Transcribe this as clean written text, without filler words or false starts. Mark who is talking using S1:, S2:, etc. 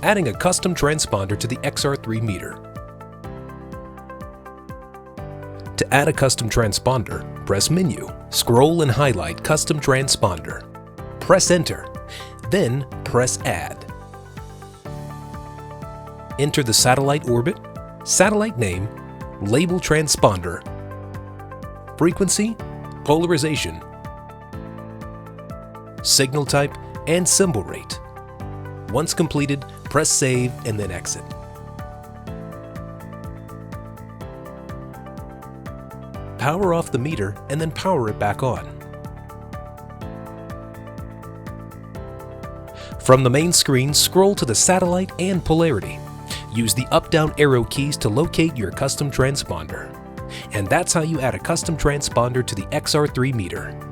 S1: Adding a custom transponder to the XR3 meter. To add a custom transponder, press Menu, scroll and highlight Custom Transponder. Press Enter, then press Add. Enter the satellite orbit, satellite name, label transponder, frequency, polarization, signal type, and symbol rate. Once completed, press Save and then Exit. Power off the meter and then power it back on. From the main screen, scroll to the satellite and polarity. Use the up-down arrow keys to locate your custom transponder. And that's how you add a custom transponder to the XR3 meter.